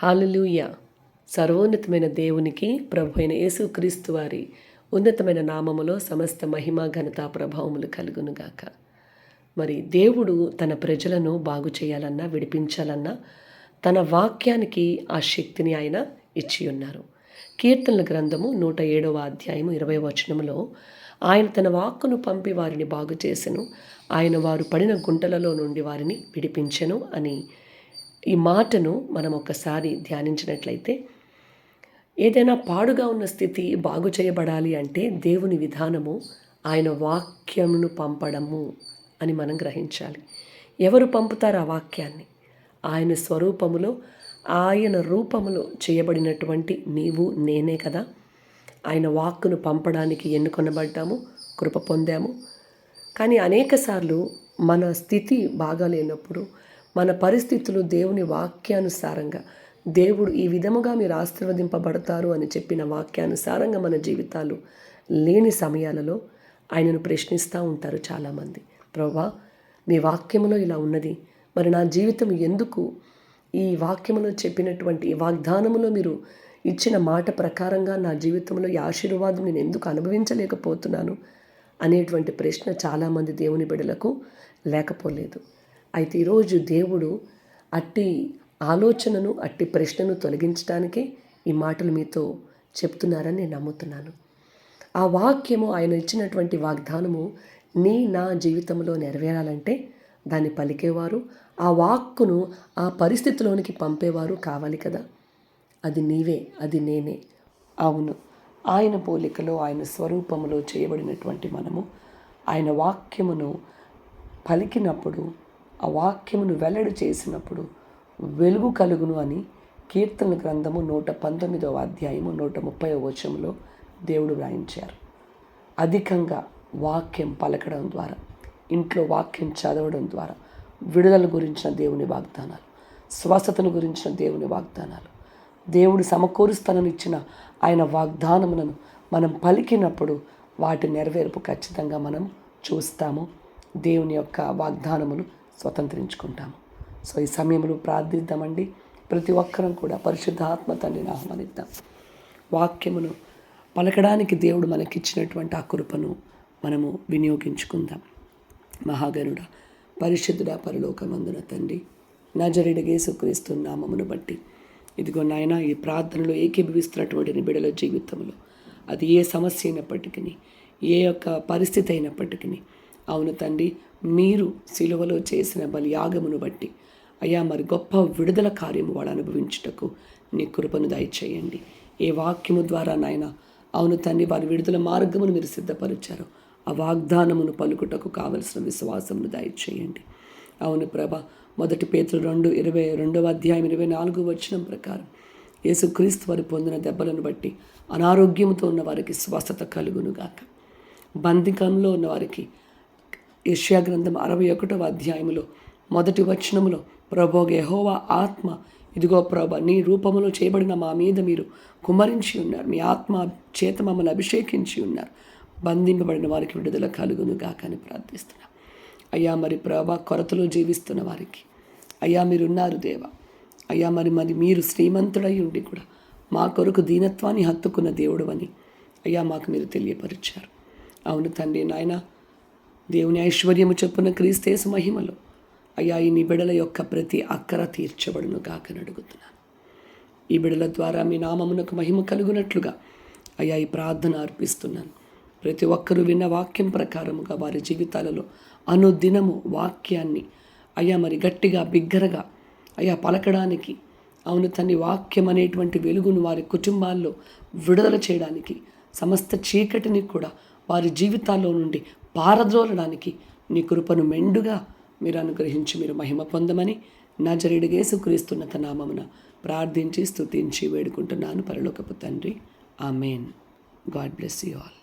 హల్లెలూయా. సర్వోన్నతమైన దేవునికి, ప్రభు అయిన యేసుక్రీస్తు వారి ఉన్నతమైన నామములో సమస్త మహిమ ఘనత ప్రభావములు కలుగునుగాక. మరి దేవుడు తన ప్రజలను బాగు చేయాలన్నా, విడిపించాలన్నా తన వాక్యానికి ఆ శక్తిని ఆయన ఇచ్చి ఉన్నారు. కీర్తనల గ్రంథము 107వ అధ్యాయము 20వ వచనములో ఆయన తన వాక్కును పంపి వారిని బాగు చేసెను, ఆయన వారు పడిన గుంటలలో నుండి వారిని విడిపించెను అని ఈ మాటను మనం ఒకసారి ధ్యానించినట్లయితే, ఏదైనా పాడుగా ఉన్న స్థితి బాగు చేయబడాలి అంటే దేవుని విధానము ఆయన వాక్యమును పంపడము అని మనం గ్రహించాలి. ఎవరు పంపుతారు ఆ వాక్యాన్ని? ఆయన స్వరూపములో, ఆయన రూపములో చేయబడినటువంటి నీవు నేనే కదా. ఆయన వాక్కును పంపడానికి ఎన్నుకొనబడ్డాము, కృప పొందాము. కానీ అనేకసార్లు మన స్థితి బాగాలేనప్పుడు, మన పరిస్థితులు దేవుని వాక్యానుసారంగా, దేవుడు ఈ విధముగా మీరు ఆశీర్వదింపబడతారు అని చెప్పిన వాక్యానుసారంగా మన జీవితాలు లేని సమయాలలో ఆయనను ప్రశ్నిస్తూ ఉంటారు చాలామంది. ప్రభువా, మీ వాక్యములో ఇలా ఉన్నది, మరి నా జీవితం ఎందుకు ఈ వాక్యములో చెప్పినటువంటి ఈ వాగ్దానములో మీరు ఇచ్చిన మాట ప్రకారంగా నా జీవితంలో ఈ ఆశీర్వాదం నేను ఎందుకు అనుభవించలేకపోతున్నాను అనేటువంటి ప్రశ్న చాలామంది దేవుని బిడ్డలకు లేకపోలేదు. అయితే ఈరోజు దేవుడు అట్టి ఆలోచనను, అట్టి ప్రశ్నను తొలగించడానికే ఈ మాటలు మీతో చెప్తున్నారని నేను నమ్ముతున్నాను. ఆ వాక్యము, ఆయన ఇచ్చినటువంటి వాగ్దానము నా జీవితంలో నెరవేరాలంటే దాన్ని పలికేవారు, ఆ వాక్కును ఆ పరిస్థితిలోనికి పంపేవారు కావాలి కదా. అది నీవే, అది నేనే. అవును, ఆయన పోలికలో, ఆయన స్వరూపములో చేయబడినటువంటి మనము ఆయన వాక్యమును పలికినప్పుడు, ఆ వాక్యమును వెల్లడి చేసినప్పుడు వెలుగు కలుగును అని కీర్తనల గ్రంథము 119వ అధ్యాయము 130వ వచనంలో దేవుడు వ్రాయించారు. అధికంగా వాక్యం పలకడం ద్వారా, ఇంట్లో వాక్యం చదవడం ద్వారా విడుదల గురించిన దేవుని వాగ్దానాలు, స్వస్థతను గురించిన దేవుని వాగ్దానాలు, దేవుడు సమకూరుస్తానని ఇచ్చిన ఆయన వాగ్దానములను మనం పలికినప్పుడు వాటి నెరవేర్పు ఖచ్చితంగా మనం చూస్తాము. దేవుని యొక్క వాగ్దానమును స్వతంత్రించుకుంటాము. సో ఈ సమయంలో ప్రార్థిద్దామండి. ప్రతి ఒక్కరం కూడా పరిశుద్ధాత్మ తండ్రిని ఆహ్వానిద్దాం. వాక్యమును పలకడానికి దేవుడు మనకిచ్చినటువంటి ఆ కృపను మనము వినియోగించుకుందాం. మహాగణుడా, పరిశుద్ధుడా, పరలోకమందున తండ్రి, నజరేయుడైన యేసుక్రీస్తు నామమును బట్టి ఇదిగో నాయన, ఈ ప్రార్థనలో ఏకీభవిస్తున్నటువంటి నీ బిడ్డల జీవితంలో అది ఏ సమస్య అయినప్పటికీ, ఏ యొక్క పరిస్థితి అయినప్పటికీ, అవును తండ్రి, మీరు సిలువలో చేసిన బలియాగమును బట్టి అయ్యా, మరి గొప్ప విడుదల కార్యము వాడు అనుభవించుటకు నీ కృపను దయచేయండి. ఏ వాక్యము ద్వారా నాయన, అవును తండ్రి, వారి విడుదల మార్గమును మీరు సిద్ధపరిచారు, ఆ వాగ్దానమును పలుకుటకు కావలసిన విశ్వాసమును దయచేయండి. అవును ప్రభా, 1 పేతురు 2:22వ అధ్యాయం 24వ వచనం ప్రకారం యేసుక్రీస్తు వారు పొందిన దెబ్బలను బట్టి అనారోగ్యంతో ఉన్న వారికి స్వస్థత కలుగునుగాక. బంధికంలో ఉన్న వారికి యెషయా గ్రంథం 61వ అధ్యాయములో 1వ వచనములో, ప్రభో యెహోవా ఆత్మ, ఇదిగో ప్రభ, నీ రూపములో చేయబడిన మా మీద మీరు కుమ్మరించి ఉన్నారు, మీ ఆత్మ చేత మమ్మల్ని అభిషేకించి ఉన్నారు, బంధింపబడిన వారికి విడుదల కలుగునుగాక అని ప్రార్థిస్తున్నాం. అయ్యా, మరి ప్రభా, కొరతలో జీవిస్తున్న వారికి అయ్యా మీరున్నారు దేవా. అయ్యా, మరి మీరు శ్రీమంతుడై ఉండి కూడా మా కొరకు దీనత్వాన్ని హత్తుకున్న దేవుడు అని అయ్యా మాకు మీరు తెలియపరిచారు. అవును తండ్రి నాయన, దేవుని ఐశ్వర్యము చొప్పున క్రీస్తు మహిమలో అయ్యా ఈ నీ బిడల యొక్క ప్రతి అక్కర తీర్చబడును గాకని అడుగుతున్నాను. ఈ బిడల ద్వారా మీ నామమునకు మహిమ కలుగునట్లుగా అయ్యా ఈ ప్రార్థన అర్పిస్తున్నాను. ప్రతి ఒక్కరూ విన్న వాక్యం ప్రకారముగా వారి జీవితాలలో అనుదినము వాక్యాన్ని అయ్యా మరి గట్టిగా, బిగ్గరగా అయ్యా పలకడానికి, అవును తండ్రి, వాక్యం అనేటువంటి వెలుగును వారి కుటుంబాల్లో విడుదల చేయడానికి, సమస్త చీకటిని కూడా వారి జీవితాల్లో నుండి పారద్రోలడానికి నీ కృపను మెండుగా మీరు అనుగ్రహించి మీరు మహిమ పొందమని నజరేయుడైన యేసుక్రీస్తు నామమున ప్రార్థించి స్తుతించి వేడుకుంటున్నాను పరలోకపు తండ్రి. ఆమేన్. God bless you all.